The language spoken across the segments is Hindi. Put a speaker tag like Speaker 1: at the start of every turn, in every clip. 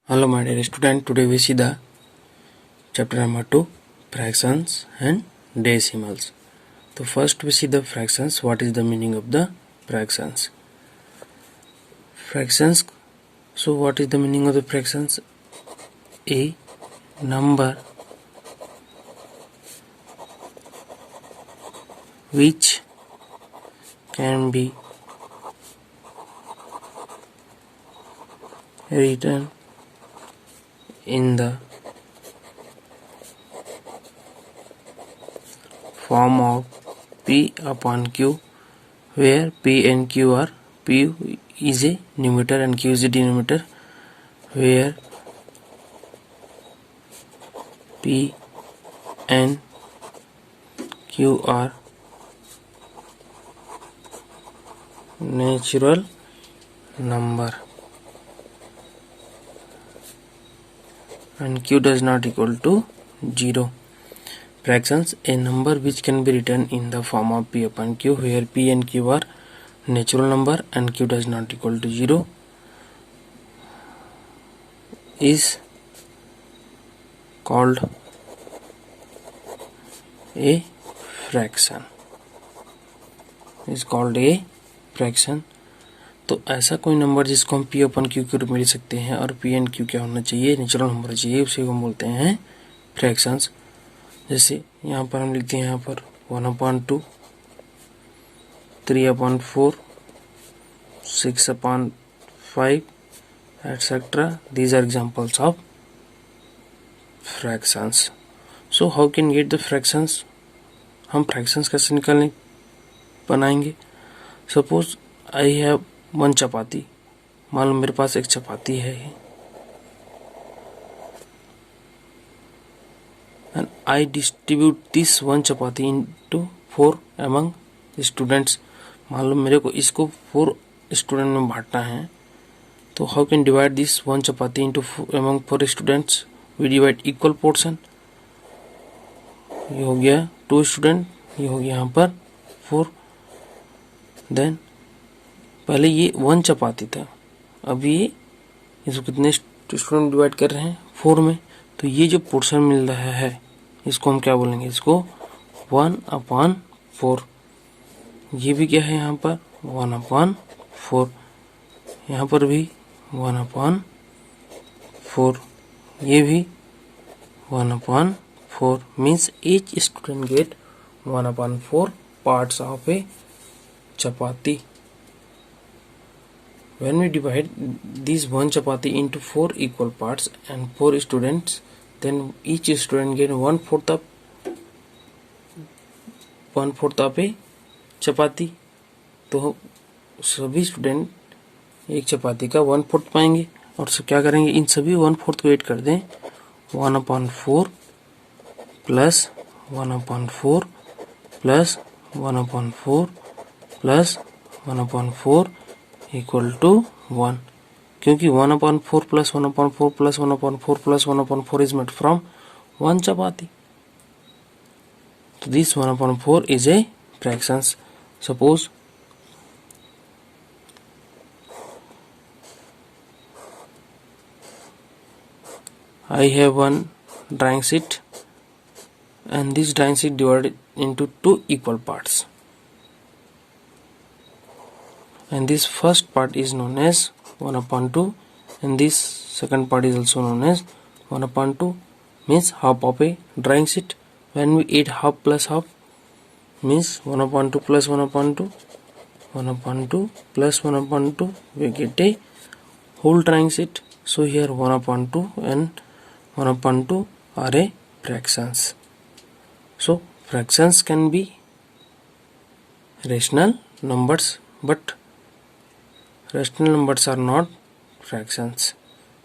Speaker 1: Hello my dear student, today we see the chapter number 2, fractions and decimals. So first we see the fractions. What is the meaning of the fractions? Fractions. So what is the meaning of the fractions? A number which can be written in the form of P upon Q, where P and Q are, P is a numerator and Q is a denominator, where P and Q are natural number and Q does not equal to 0. Fractions, a number which can be written in the form of P upon Q, where P and Q are natural number and Q does not equal to 0, is called a fraction. तो ऐसा कोई नंबर जिसको हम P अपन Q के रूप में लिख सकते हैं और P एंड Q क्या होना चाहिए, नेचुरल नंबर चाहिए, उसे हम बोलते हैं फ्रैक्शंस. जैसे यहाँ पर हम लिखते हैं यहाँ पर 1/2, 3/4, 6/5 etc. These are examples of fractions. So how can get the fractions? हम fractions कैसे निकालने बनाएंगे? Suppose I have 1 चपाती. मान लो मेरे पास एक चपाती है and I distribute this 1 chapati into 4 among students. मान लो मेरे को इसको 4 स्टूडेंट में बांटना है, तो how can divide this 1 chapati into among 4 students? We divide equal portion. ये हो गया 2 स्टूडेंट, ये हो गया यहाँ पर 4. देन पहले ये 1 चपाती था, अब ये इसको कितने स्टूडेंट डिवाइड कर रहे हैं 4 में, तो ये जो पोर्शन मिल रहा है इसको हम क्या बोलेंगे, इसको 1/4. ये भी क्या है यहाँ पर 1/4, यहाँ पर भी 1/4, ये भी 1/4. Means each student get 1/4 parts of a chapati. When we divide this 1 chapati into 4 equal parts and 4 students, then each student get 1/4 of a chapati. तो सभी स्टूडेंट एक चपाती का 1/4 पाएंगे और क्या करेंगे, इन सभी 1/4 को ऐड कर दें. 1/4 plus 1/4 plus 1/4 plus 1/4 equal to 1, क्योंकि 1/4 plus 1/4 plus 1/4 plus 1/4 is made from 1 chapati. तो this 1/4 is a fractions. Suppose I have one drawing sheet and this drawing sheet divided into 2 equal parts, and this first part is known as 1/2 and this second part is also known as 1/2, means half of a drawing sheet. When we add half plus half means 1/2 plus 1/2, 1/2 plus 1/2, we get a whole drawing sheet. So here 1/2 and 1/2 are a fractions. So fractions can be rational numbers, but rational numbers are not fractions.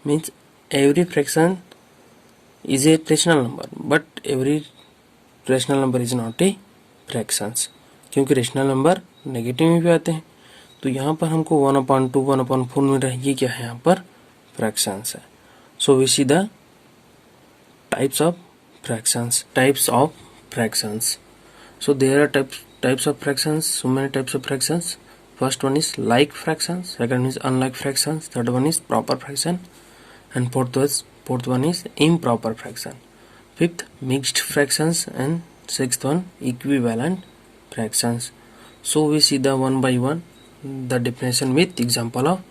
Speaker 1: Means every fraction is a rational number, but every rational number is not a fractions, क्योंकि rational number नेगेटिव में भी आते हैं. तो यहाँ पर हमको 1/2 1/4 मिल रहा है, ये क्या है यहाँ पर fractions है. So we see the types of fractions. So there are types of fractions, so many types of fractions. First one is like fractions, second is unlike fractions, third one is proper fraction, and fourth one is improper fraction. Fifth, mixed fractions, and sixth one, equivalent fractions. So we see the one by one the definition with example of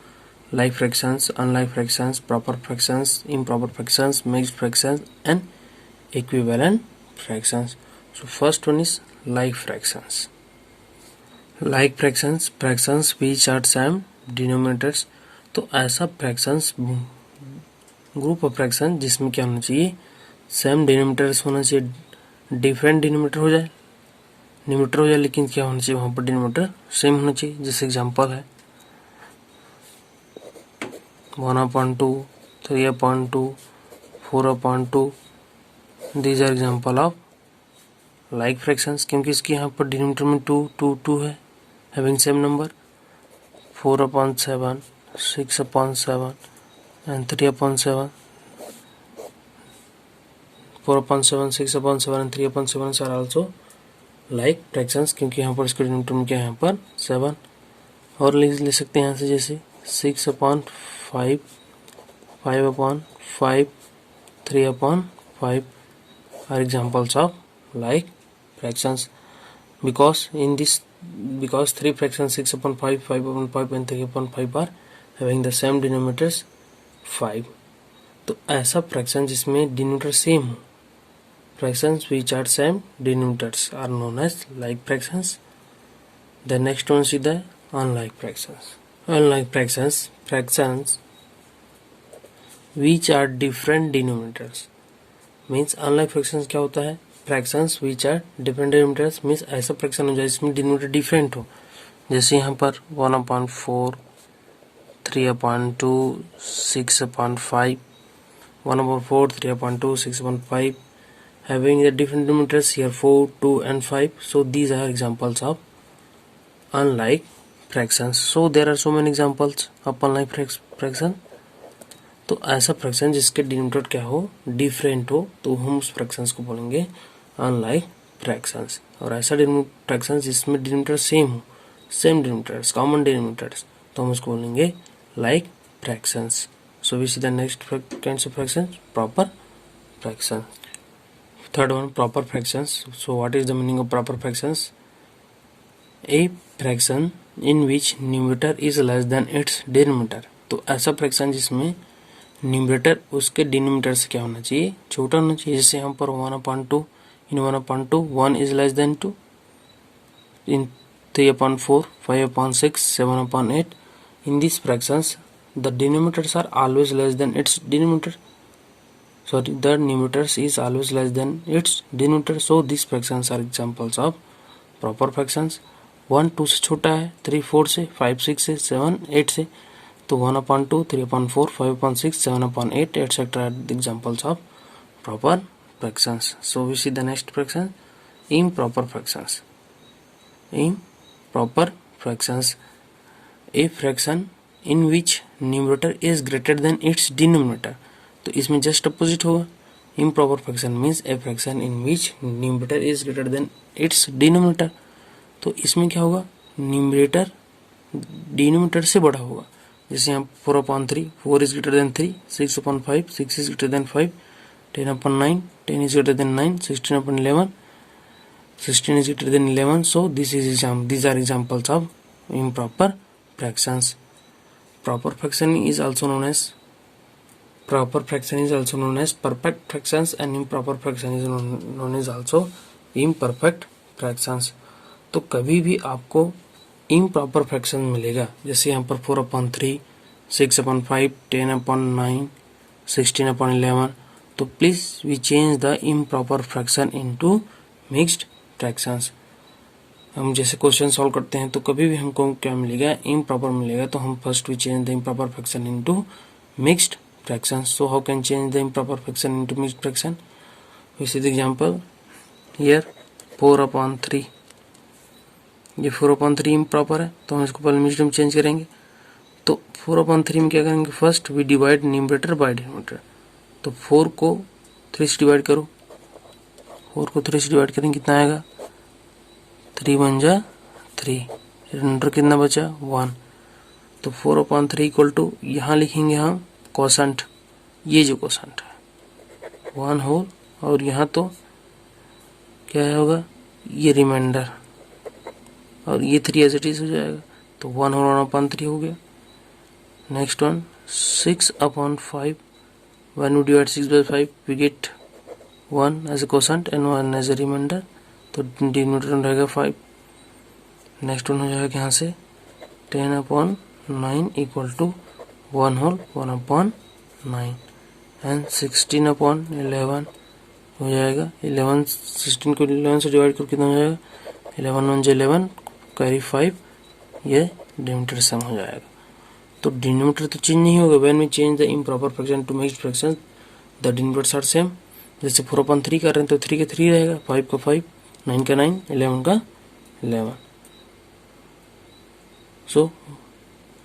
Speaker 1: like fractions, unlike fractions, proper fractions, improper fractions, mixed fractions, and equivalent fractions. So first one is like fractions. Like fractions, fractions which are same denominators. तो ऐसा फ्रैक्शंस ग्रुप ऑफ फ्रैक्शन जिसमें क्या होना चाहिए, सेम डिनोमिनेटर्स होना चाहिए, डिफरेंट डिनोमिनेटर हो जाए, न्यूमरेटर हो जाए, लेकिन क्या होना चाहिए वहां पर डिनोमिनेटर सेम होना चाहिए. जैसे एग्जांपल है 1/2, 3/2, 4/2. These are example of like fractions, क्योंकि इसके यहाँ पर डिनोमिनेटर में 2 है having same number. 4/7, 6/7 and 3/7. 4/7, 6/7 and 3/7 are also like fractions, क्योंकि यहाँ पर इसका डिनोमिनेटर में क्या है, यहाँ पर 7. और ले सकते हैं यहाँ से, जैसे 6/5, 5/5, 3/5 are examples of like fractions. Because 3 fractions 6/5, 5/5 and 3/5 are having the same denominators 5. तो ऐसा फ्रैक्शन जिसमें डिनोमिनेटर सेम हो, fractions which are same denominators are known as like fractions. The next one is the unlike fractions. Unlike fractions, fractions which are different denominators. Means unlike fractions क्या होता है, fractions which are different denominators means ऐसा फ्रैक्शन हो जाए जिसमें डिनोमिनेटर डिफरेंट हो. जैसे यहाँ पर 1/4, 3/2, 6/5, 1/4, 3/2, 6/5 having the different denominators here 4, 2 and 5. So these are examples of unlike fractions. So there are so many examples of unlike fraction. तो ऐसा फ्रैक्शन जिसके डिनोमिनेटर क्या हो, डिफरेंट हो, तो हम उस फ्रैक्शंस को बोलेंगे अनलाइक फ्रैक्शंस. और ऐसा फ्रैक्शन जिसमें डिनोमिनेटर सेम हो, सेम डिनोमिनेटर्स, कॉमन डिनोमिनेटर्स, तो हम उसको बोलेंगे like fractions. So we see the next kinds of fractions, proper fraction. Third one, proper fractions. So what is the meaning of proper fractions? A fraction in which numerator is less than its denominator. तो ऐसा फ्रैक्शन जिसमें न्यूमरेटर उसके डिनोमिनेटर से क्या होना चाहिए, छोटा होना चाहिए. जैसे यहाँ पर 1/2, in 1/2 1 is less than 2, in 3/4, 5/6, 7/8. In these fractions the denominators are always less than its denominator. Sorry, the numerators is always less than its denominator. So these fractions are examples of proper fractions. 1 2 से छोटा है, 3 4 से, 5 6 से, 7 8 से, तो 1/2, 3/4, 5/6, 7/8 etc. are the examples of proper fractions. So we see the next fraction, improper fractions. Improper fractions, a fraction in which numerator is greater than its denominator. तो इसमें जस्ट अपोजिट होगा. Improper fraction means a fraction in which numerator is greater than it's denominator. तो इसमें क्या होगा, न्यूमरेटर डिनोमिनेटर से बड़ा होगा. जैसे यहाँ 4/3, 4 is greater than 3, 6/5, 6 is greater than 5, 10/9, 10 is greater than 9, 16/11, 16 is greater than 11. So these are examples of improper fractions. Proper fraction is also known as perfect fractions, and improper fraction is known as also imperfect fractions. तो कभी भी आपको improper fraction मिलेगा, जैसे यहाँ पर 4/3, 6/5, 10/9, 16/11. तो please we change the improper fraction into mixed fractions. हम जैसे क्वेश्चन सॉल्व करते हैं तो कभी भी हमको क्या मिलेगा, improper मिलेगा. तो हम first we change the improper fraction into mixed fractions. So how can change the improper fraction into mixed fraction? We see the example here 4/3. ये 4/3 improper है, तो हम इसको पहले मिक्स्ड में चेंज करेंगे. तो 4/3 में क्या करेंगे, first we divide numerator by denominator. तो 4 को 3 से डिवाइड करो, 4 को 3 से डिवाइड करेंगे कितना आएगा, 3 1 जा 3, डिनोमिनेटर कितना बचा 1. तो 4/3 इक्वल टू यहाँ लिखेंगे हम कोसेंट ये जो क्वोशंट है 1 होल, और यहाँ तो क्या होगा, ये रिमाइंडर, और ये 3 एज इट इज हो जाएगा, तो 1 होल 1/3 हो गया। Next one 6/5, when we divide 6/5 we get 1 as a quotient and 1 as a remainder, तो डिनोमिनेटर में रहेगा 5। नेक्स्ट वन हो जाएगा यहाँ से 10/9 इक्वल टू 1 होल 1/9 एंड 16/11 हो जाएगा। 11 16 को 11 से डिवाइड कर कितना हो जाएगा, 11 1 11 कैरी 5, ये डिनोमिनेटर सम हो जाएगा। तो डिनोमिनेटर तो चेंज नहीं होगा, when we change the improper fraction to mixed fraction the denominators are same. जैसे 4/3 कर रहे हैं तो 3 का 3 रहेगा, 5 का 5, 9 का 9, 11 का 11। So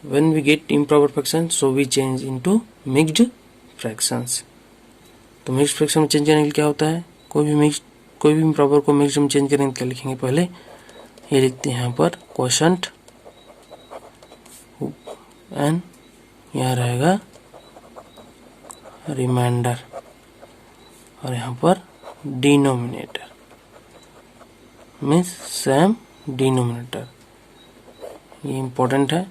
Speaker 1: when we get improper fraction so we change into mixed fractions. तो मिक्स्ड फ्रैक्शन में चेंज करने के लिए क्या होता है, कोई भी इम्प्रॉपर को मिक्स्ड में चेंज करने के लिए क्या लिखेंगे, पहले ये लिखते हैं यहाँ पर क्वोशंट एंड यहाँ रहेगा रिमाइंडर, और यहाँ पर डिनोमिनेटर मीन्स सेम डिनोमिनेटर। ये इम्पोर्टेंट है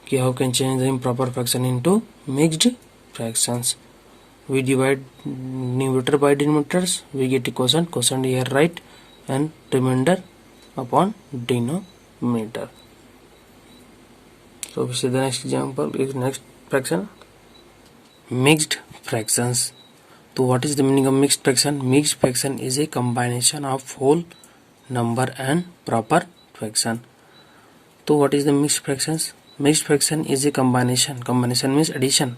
Speaker 1: कि how can change the improper fraction into mixed fractions. We divide numerator by denominators, we get quotient, quotient here right and remainder upon denominator. So we see the next example is next fraction, mixed fractions. So what is the meaning of mixed fraction? Mixed fraction is a combination of whole number and proper fraction. So what is the mixed fractions? Mixed fraction is a combination. Combination means addition.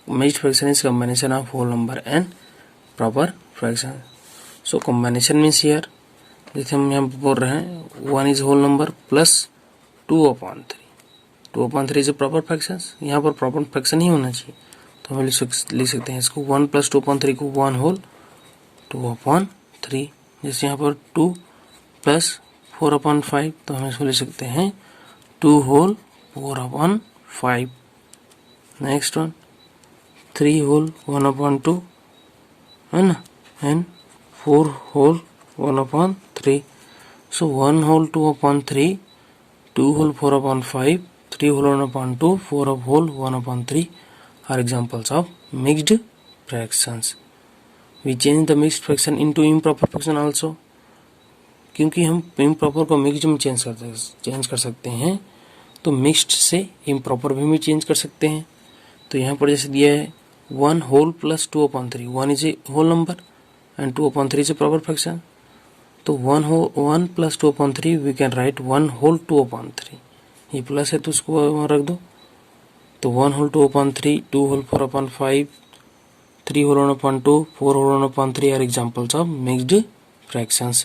Speaker 1: Mixed fraction is combination of whole number and proper fraction. So combination means here जैसे हम यहाँ बोल रहे हैं 1 is whole number plus 2/3। 2/3 is a proper fraction, यहाँ पर प्रॉपर फ्रैक्शन ही होना चाहिए, तो हम लिख सकते हैं इसको 1 + 2/3 को 1 होल 2/3। जैसे यहाँ पर 2 + 4/5 तो हम इसको लिख सकते हैं 2 होल 4/5। नेक्स्ट वन 3 होल 1/2 है ना, and 4 whole 1/3। So 1 whole 2/3, 2 whole 4/5, 3 whole 1/2, 4 whole 1/3 are examples of mixed fractions. We change the mixed fraction into improper fraction also, क्योंकि हम improper को mixed में चेंज कर सकते हैं, तो mixed से improper भी चेंज कर सकते हैं। तो यहाँ पर जैसे दिया है 1 whole plus 2/3, 1 is a whole number and 2/3 is a proper fraction, तो 1 plus 2/3 we can write 1 whole 2/3, ये प्लस है तो उसको वहाँ रख दो, तो 1 whole 2/3, 2 whole 4/5, 3 whole 1/2, 4 whole 1/3 are examples of mixed fractions.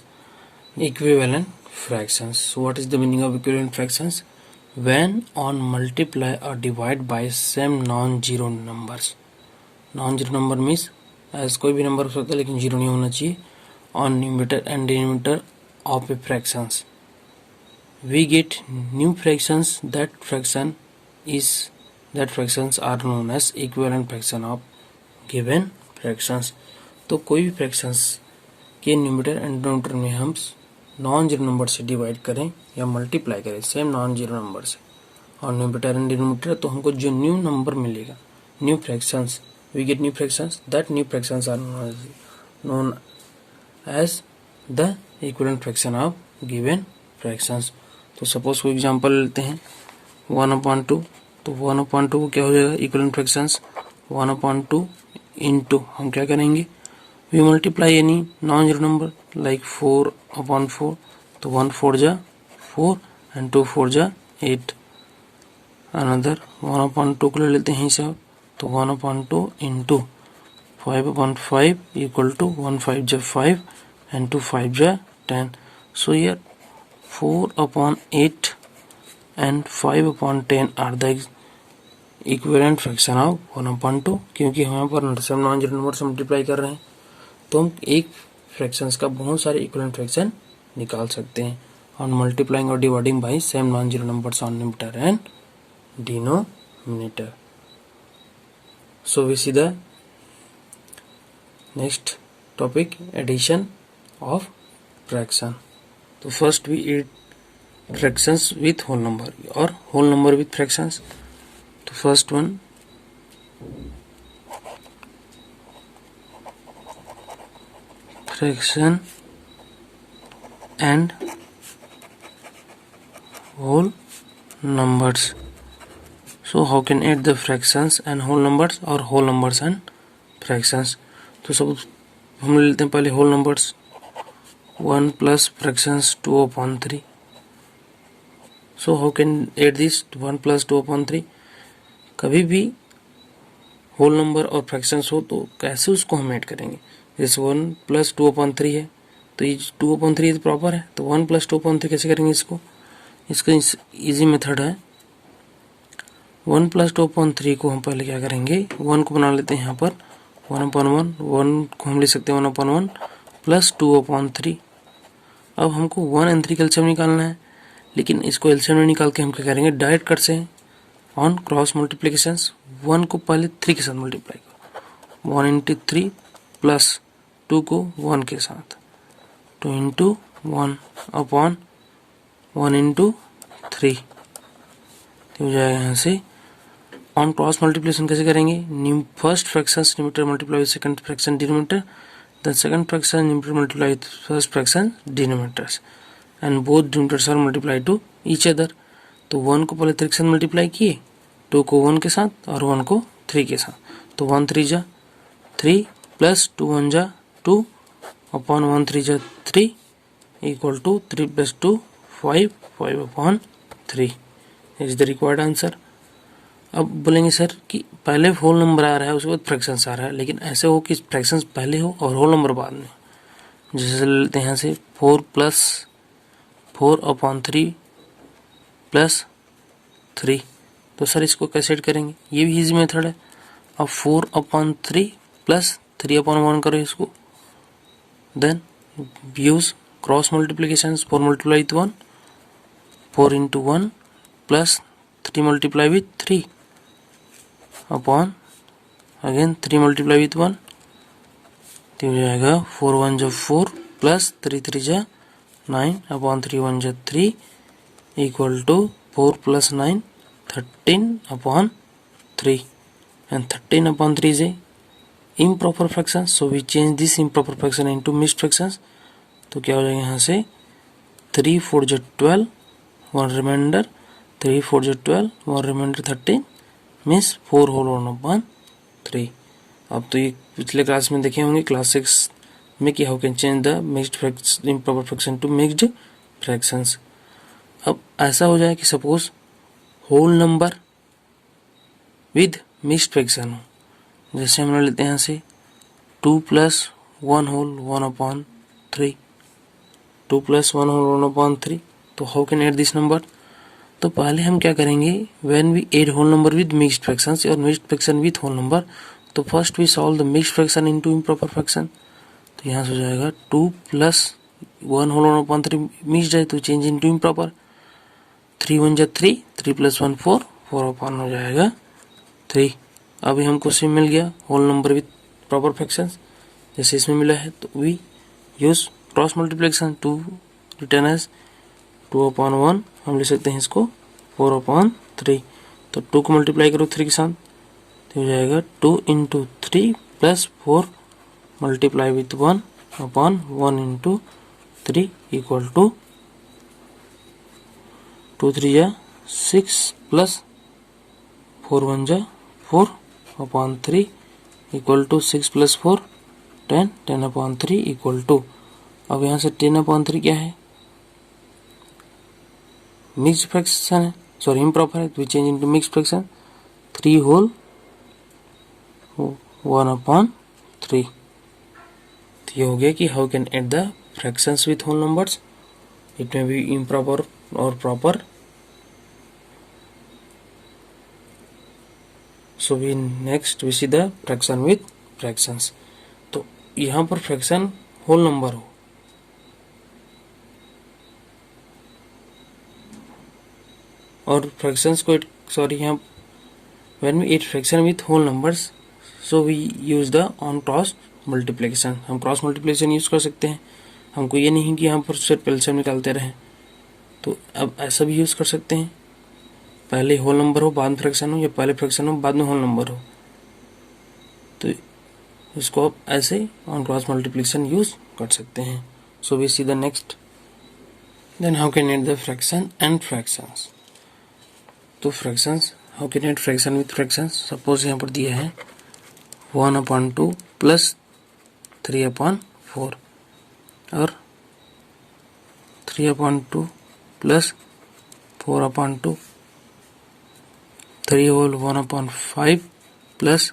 Speaker 1: Equivalent fractions. So what is the meaning of equivalent fractions? When on multiply or divide by same non-zero numbers. Non-zero number means as कोई भी नंबर हो सकता है लेकिन जीरो नहीं होना चाहिए, on numerator and denominator of a fractions. We get new fractions. That fractions are known as equivalent fraction of given fractions. तो कोई भी fractions के न्यूमरेटर एंड डिनोमिनेटर में हम नॉन जीरो नंबर से डिवाइड करें या मल्टीप्लाई करें सेम नॉन जीरो नंबर से और न्यूमरेटर एंड डिनोमिनेटर, तो हमको जो न्यू नंबर मिलेगा, new fractions, we get new fractions, that new fractions are known as the equivalent fraction of given fractions. तो सपोज कोई एग्जांपल लेते हैं 1/2, तो 1/2 को क्या हो जाएगा, इक्विवेलेंट फ्रैक्शंस 1/2 इनटू हम क्या करेंगे, we multiply any non zero number like 4/4, तो 1 4 जा 4 एंड 2 4 जा 8। अनदर 1/2 को ले लेते हैं हिसाब, तो 1/2 इंटू 5/5 इक्वल टू 1 5 जा 5 एंड 2 5 जा 10। So here 4/8 and 5/10 are the equivalent fraction of 1/2, क्योंकि हम यहाँ पर सेम नॉन जीरो नंबर से मल्टीप्लाई कर रहे हैं, तो हम एक फ्रैक्शंस का बहुत सारे इक्विवेलेंट फ्रैक्शन निकाल सकते हैं ऑन मल्टीप्लाइंग और dividing by same non zero numbers on numerator and denominator. So we see the next topic addition of fraction. तो first we add fractions with whole number और होल नंबर विथ फ्रैक्शंस। तो first one fraction and whole numbers. So how can add the fractions and whole numbers or whole numbers and fractions? तो सब हम ले लेते हैं पहले whole numbers 1 plus fractions 2/3. So how can add this 1 plus 2/3? कभी भी whole number और fractions हो तो कैसे उसको हम ऐड करेंगे? जैसे 1 plus 2/3 है तो ये 2/3 प्रॉपर है, तो 1 plus 2/3 कैसे करेंगे इसको? इसका इजी मेथड है 1 plus 2/3 को हम पहले क्या करेंगे 1 को बना लेते हैं यहाँ पर 1/1 1 को हम ले सकते हैं 1/1 प्लस 2/3। अब हमको 1 और 3 का एलसीएम निकालना है, लेकिन इसको एलसीएम में निकाल के हम क्या करेंगे डायरेक्ट कट से ऑन क्रॉस मल्टीप्लिकेशन 1 को पहले 3 के साथ मल्टीप्लाई करो 1 into 3 प्लस 2 को 1 के साथ 2 into 1 अपॉन 1 into 3 हो जाएगा। यहाँ से ऑन क्रॉस मल्टीप्लिकेशन कैसे करेंगे? First fraction numerator multiply with second fraction denominator, then second fraction numerator multiply with first fraction denominators and both denominators are multiply to each other. तो 1 को पहले 3 के साथ मल्टीप्लाई किए, 2 को 1 के साथ और 1 को 3 के साथ, तो 1 3 जा 3 प्लस 2 1 जा 2 अपॉन 1 3 जा 3 equal to 3 plus 2 5 5/3 is the required answer. अब बोलेंगे सर कि पहले होल नंबर आ रहा है उसके बाद फ्रैक्शंस आ रहा है, लेकिन ऐसे हो कि फ्रैक्शंस पहले हो और होल नंबर बाद में। जैसे लेते हैं यहाँ से 4 प्लस 4/3 प्लस 3, तो सर इसको कैसे ऐड करेंगे? ये भी इजी मेथड है। अब 4/3 प्लस 3/1 करो इसको, then use cross multiplication 4 multiply with 1 4 into 1 plus 3 multiply with 3 upon again 3 multiply with 1, तो हो जाएगा 4 1 जा 4 plus 3 3 जा 9 upon 3 1 जा 3 equal to 4 plus 9 13/3 and 13/3 is a improper fraction, so we change this improper fraction into mixed fractions। तो क्या हो जाएगा यहाँ से 3 4 जा 12 1 रिमाइंडर 3 4 जा 12 1 रिमाइंडर 13 मीन्स 4 होल 1/3। अब तो ये पिछले क्लास में देखे होंगे क्लास 6 में कि how can change the mixed fraction improper fraction to mixed fractions. अब ऐसा हो जाए कि suppose whole number with mixed fraction हो, जैसे हम लेते हैं यहाँ से 2 + 1 होल 1/3 2 + 1 होल 1/3। तो how can add this number? तो पहले हम क्या करेंगे when we add whole number with mixed fractions और mixed fraction with whole number, तो first we solve the mixed fraction into improper fraction. तो यहाँ से हो जाएगा 2 + 1 होल 1/3 मिक्स्ड है तो चेंज इनटू इम्प्रॉपर 3 1 जा 3 3 + 1 4 4/1 हो जाएगा 3। अभी हमको सेम मिल गया whole number with proper fractions जैसे इसमें मिला है, तो we use cross multiplication to return as 2/1 हम ले सकते हैं इसको 4/3। तो 2 को मल्टीप्लाई करो 3 के साथ तो हो जाएगा 2 into 3 + 4 multiply with 1/1 into 3 equal to 2 3 जा 6 प्लस 4 1 जा 4/3 इक्वल टू 6 + 4 10 10/3 इक्वल टू, अब यहाँ से 10/3 क्या है मिक्स्ड फ्रैक्शन है, सॉरी इम्प्रॉपर है, तो change into mixed fraction 3 whole 1/3। तो ये हो गया कि how can add the fractions with whole numbers, it may be improper और proper. So we next we see the fraction with fractions. तो यहाँ पर फ्रैक्शन होल नंबर हो और फ्रैक्शंस को सॉरी यहाँ when we add fraction with whole numbers, so we use the on cross multiplication, हम क्रॉस मल्टीप्लिकेशन यूज़ कर सकते हैं। हमको ये नहीं कि यहाँ पर सिर्फ एलसीएम निकालते रहें, तो अब ऐसा भी यूज़ कर सकते हैं, पहले होल नंबर हो बाद में फ्रैक्शन हो, या पहले फ्रैक्शन हो बाद में होल नंबर हो, तो इसको आप ऐसे ऑन क्रॉस मल्टीप्लिकेशन यूज़ कर सकते हैं। So we see the next, then how can add the fraction and fractions. तो fractions, how can add fraction with fractions. Suppose यहाँ पर दिया है 1/2 प्लस 3/4 और 3/2 plus 4/2, 3 whole 1/5 plus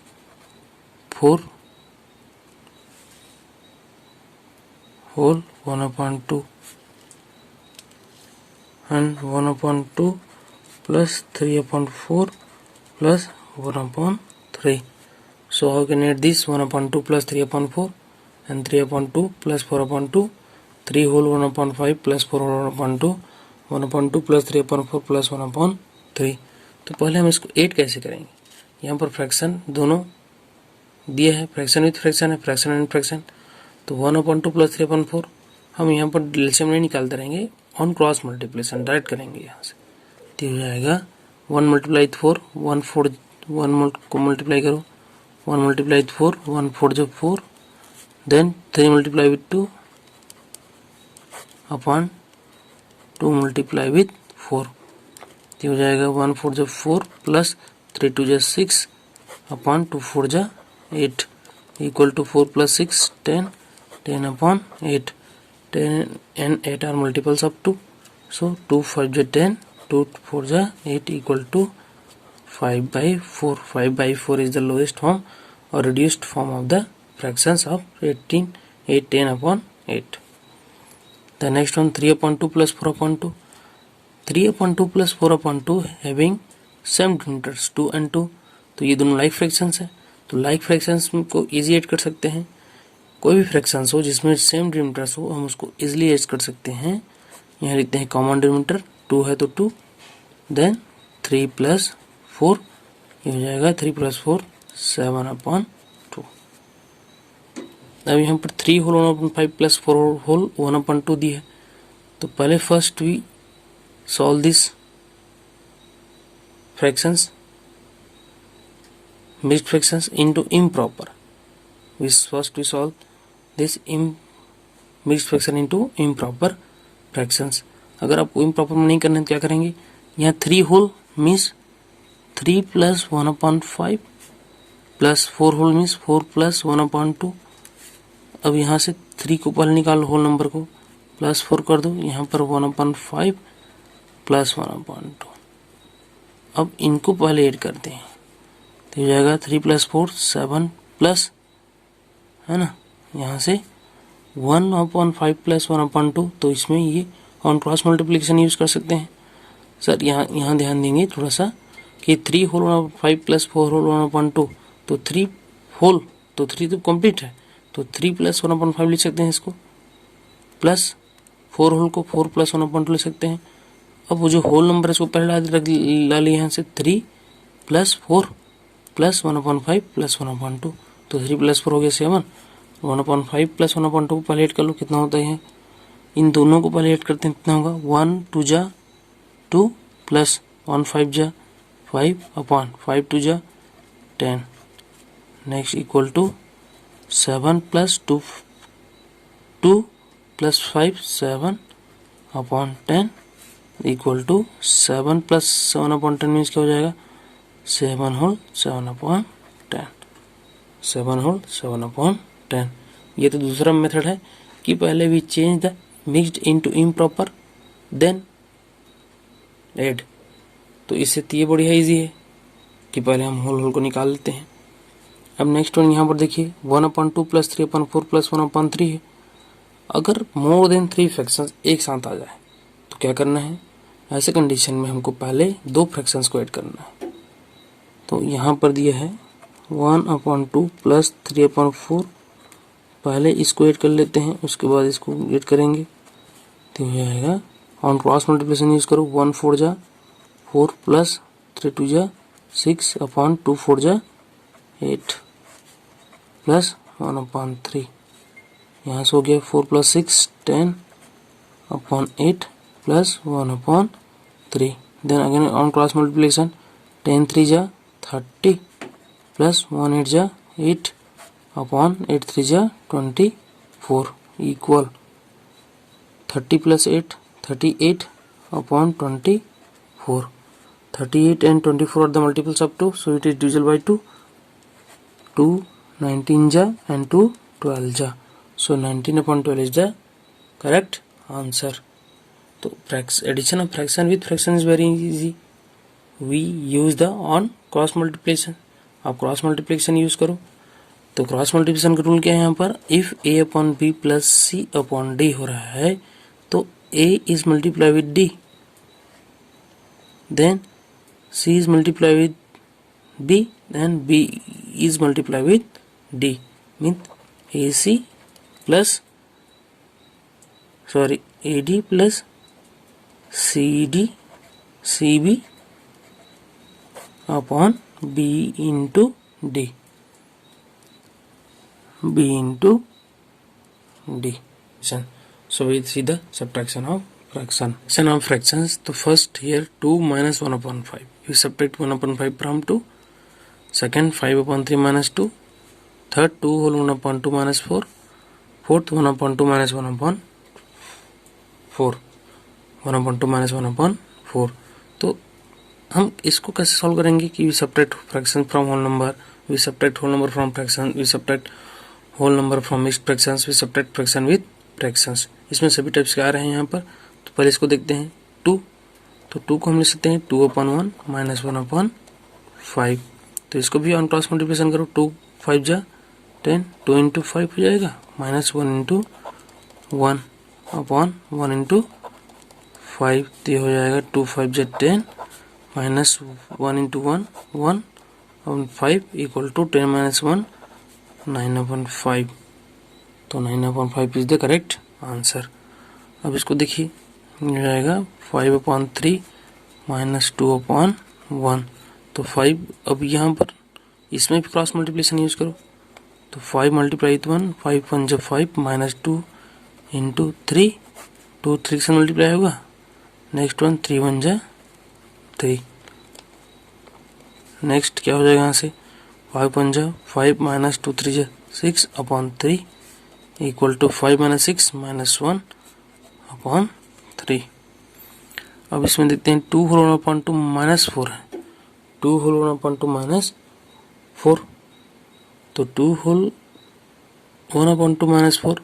Speaker 1: 4 whole 1/2 and 1/2 plus 3/4 plus 1/3. So how can add this 1/2 plus 3/4 and 3/2 plus 4/2, 3 whole 1/5 plus 4 whole 1/2, 1/2 plus 3/4 plus 1/3। तो पहले हम इसको ऐड कैसे करेंगे। यहाँ पर फ्रैक्शन दोनों दिया है, फ्रैक्शन विथ फ्रैक्शन है, फ्रैक्शन एंड फ्रैक्शन। तो 1/2 प्लस 3/4 हम यहाँ पर एलसीएम नहीं निकालते रहेंगे, ऑन क्रॉस मल्टीप्लिकेशन डायरेक्ट करेंगे यहाँ से। तो हो जाएगा 1 मल्टीप्लाई 4, 1 4 1 को मल्टीप्लाई करो, 1 मल्टीप्लाई 4, 1 4 जो 4, then 3 multiply with 2 upon 2 multiply with 4। तो हो जाएगा 1 4 जो 4 प्लस 3 2 जो 6 अपॉन 2 4 जो 8 equal to 4 plus 6 10, 10 upon 8, 10 and 8 are multiples of 2, so 2 5 जो 10, 2 4 जो 8 equal to 5/4. 5/4 is the lowest form or reduced form of the fractions of 8 10 upon 8. The next one 3/2 plus 4/2. 3/2 plus 4/2 having same denominators 2 and 2, तो ये दोनों लाइक फ्रैक्शंस है। तो लाइक फ्रैक्शंस को इजी ऐड कर सकते हैं, कोई भी फ्रैक्शंस हो जिसमें सेम डिनोमिनेटर्स हो हम उसको इजीली ऐड कर सकते हैं। यहाँ लिखते हैं कॉमन डिनोमिनेटर 2 है तो 2, देन 3 प्लस 4, ये हो जाएगा 3 प्लस 4 7/2। अब यहाँ पर 3 होल 1/5 प्लस 4 होल 1/2 दी है, तो पहले first we solve this fractions, mixed fractions into improper. First we solve this mixed fraction into improper fractions। अगर आपको improper में नहीं करना है तो क्या करेंगे, यहाँ 3 whole means 3 plus 1/5 plus 4 whole means 4 plus 1/2। अब यहाँ से 3 को पहले निकालो, होल नंबर को प्लस 4 कर दो, यहाँ पर 1/5 प्लस 1/2। अब इनको पहले ऐड करते हैं, तो हो जाएगा 3 प्लस 4 7 प्लस, है ना, यहाँ से 1/5 प्लस 1/2, तो इसमें ये ऑन क्रॉस मल्टीप्लिकेशन यूज कर सकते हैं। सर यहाँ ध्यान देंगे थोड़ा सा कि 3 होल 1/5 प्लस 4 होल 1/2, तो 3 होल, तो 3 तो कंप्लीट है, तो 3 प्लस 1/5 लिख सकते हैं इसको, प्लस 4 होल को 4 प्लस 1/2 लिख सकते हैं। अब वो जो होल नंबर है इसको पहले ला लिया यहाँ से 3 प्लस 4 प्लस 1/5 प्लस 1/2, तो 3 प्लस 4 हो गया 7, 1/5 प्लस 1/2 को पहले ऐड कर लो, कितना होता है, इन दोनों को पहले ऐड करते हैं, कितना होगा 1 2 जा 2 प्लस 1 5 जा 5 अपॉन 5 2 जा 10, next equal to 7 plus 2 plus 5 7 upon 10 equal to 7 plus 7/10 means क्या हो जाएगा 7 होल 7/10, 7 होल 7/10। ये तो दूसरा मेथड है कि पहले भी change the mixed into improper then add, तो इससे ये बढ़िया इजी है कि पहले हम होल को निकाल लेते हैं। अब नेक्स्ट वन यहाँ पर देखिए 1/2 प्लस 3/4 प्लस 1/3 है। अगर मोर देन 3 फ्रैक्शंस एक साथ आ जाए तो क्या करना है, ऐसे कंडीशन में हमको पहले 2 फ्रैक्शंस को ऐड करना है। तो यहाँ पर दिया है 1/2 प्लस 3/4, पहले इसको ऐड कर लेते हैं, उसके बाद इसको ऐड करेंगे, तो हो जाएगा ऑन क्रॉस मल्टीप्लिकेशन यूज करो, 1 4 जा 4 प्लस 3 2 जा 6 अपॉन 2 4 जा 8 प्लस 1/3, यहाँ से हो गया 4 + 6 10/8 plus 1/3. Then again on cross multiplication 10 3 जा 30 प्लस 1 8 जा 8/8 3 जा 24 equal 30 + 8 38/24. 38 and 24 are the multiples of 2, so it is divisible by 2. 2 19 ja and 2 12 ja, so 19/12 is the correct answer. तो addition of fraction with fraction is very easy. We use the on cross multiplication. आप क्रॉस मल्टीप्लिकेशन यूज करो. तो क्रॉस मल्टीप्लिकेशन का रूल क्या है यहाँ पर, इफ a/b प्लस c/d हो रहा है तो a is multiplied with d, then c is multiplied with b, then b is multiplied with d, means ad plus cd cb upon b into d. So we see the subtraction of fraction. Subtraction of fractions. So first here 2 minus 1/5. We subtract 1/5 from 2. Second 5/3 minus 2. Third 2 whole 1/2 minus 4. Fourth 1/2 minus 1/4. 1/2 minus 1/4. तो हम इसको कैसे सॉल्व करेंगे कि we subtract fraction from whole number, we subtract whole number from fraction, we subtract whole number from mixed fractions, we subtract fraction with fractions. इसमें सभी टाइप्स के आ रहे हैं यहाँ पर. तो पहले इसको देखते हैं 2. तो 2 को हम लिख सकते हैं 2/1 minus 1/5. तो इसको भी ऑन क्रॉस मल्टीप्लिकेशन करो. 2 5 जा 10, 2 into 5 हो जाएगा माइनस 1 into 1/1 into 5. तो ये हो जाएगा 2 5 जा 10 minus 1 into 1/5 equal to 10 minus 1 9/5. तो 9/5 इज द करेक्ट आंसर. अब इसको देखिए हो जाएगा 5/3 minus 2/1. तो 5 अब यहाँ पर इसमें भी क्रॉस मल्टीप्लिकेशन यूज करो. तो 5 multiply with 1, 5 1 जा 5 minus 2 into 3, 2 3 से मल्टीप्लाई होगा. नेक्स्ट 1 3 1 जा 3. नेक्स्ट क्या हो जाएगा यहाँ से 5 1 जा 5 minus 2 3 जा 6/3 equal to 5 minus 6 minus 1/3. अब इसमें देखते हैं 2 whole 1/2 minus 4 है. 2 whole 1/2 minus 4. तो 2 whole 1/2 minus 4.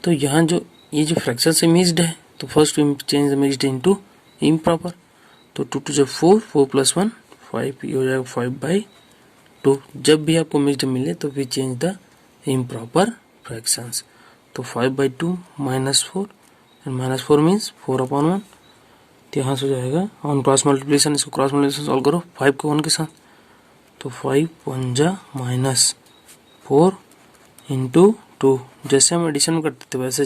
Speaker 1: तो यहाँ जो ये जो फ्रैक्शन से मिक्स्ड है तो first we change the mixed into improper. तो 2 2 जा 4, 4 + 1 5, ये हो जाएगा 5/2. जब भी आपको मिक्स्ड मिले तो we change the improper fractions. तो 5/2 minus 4 एंड minus 4 मीन्स 4/1. तो यहाँ से हो जाएगा ऑन क्रॉस मल्टीप्लिकेशन. इसको क्रॉस मल्टीप्लिकेशन सॉल्व करो 5 को 1 के साथ. तो 5 1 जा minus 4 into 2. जैसे हम एडिशन में करते थे वैसे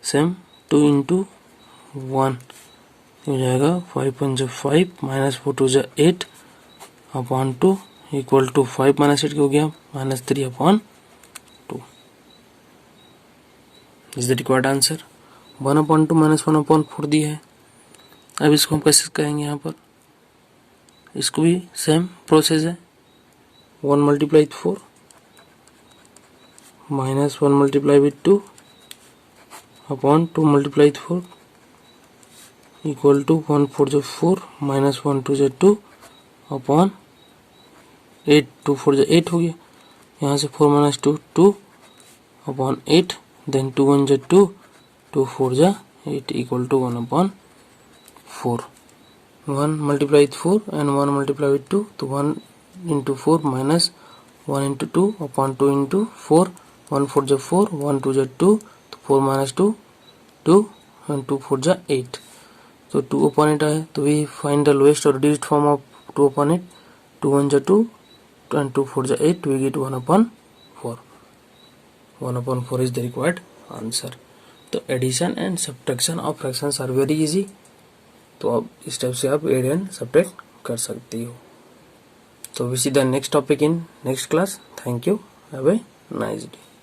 Speaker 1: सेम 2 into 1 हो जाएगा 5 1 जा 5 minus 4 2 जा 8/2 equal to 5 minus 8 हो गया -3/2. Is the required answer. 1/2 minus 1/4 दिया है. अब इसको हम कैसे करेंगे यहाँ पर, इसको भी सेम प्रोसेस है. 1 multiply with 4 minus 1 multiply with 2 upon 2 multiply with 4 equal to 1 4 जा 4 minus 1 2 जा 2 upon 8. 2 4 जा 8 हो गया. यहाँ से 4 minus 2 2 upon 8. then 2 1 जा 2, 2 4 जा 8 equal to 1/4. 1 multiply with 4 and 1 multiply with 2. तो 1 into 4 minus 1 into 2 upon 2 into 4. 1 4 जा 4, 1 2 जा 2, तो 4 minus 2 2 and 2 4 जा 8. तो 2/8 आए. तो we find the lowest or reduced form of 2/8. 2 1 जा 2 and 2 4 जा 8. We get 1/4. 1/4 is the required answer. तो addition and subtraction of fractions are very easy. तो अब इस टाइप से आप एड एंड सब्ट्रैक्ट कर सकती हो. तो we see the next topic in next class. Thank you. Have a nice day.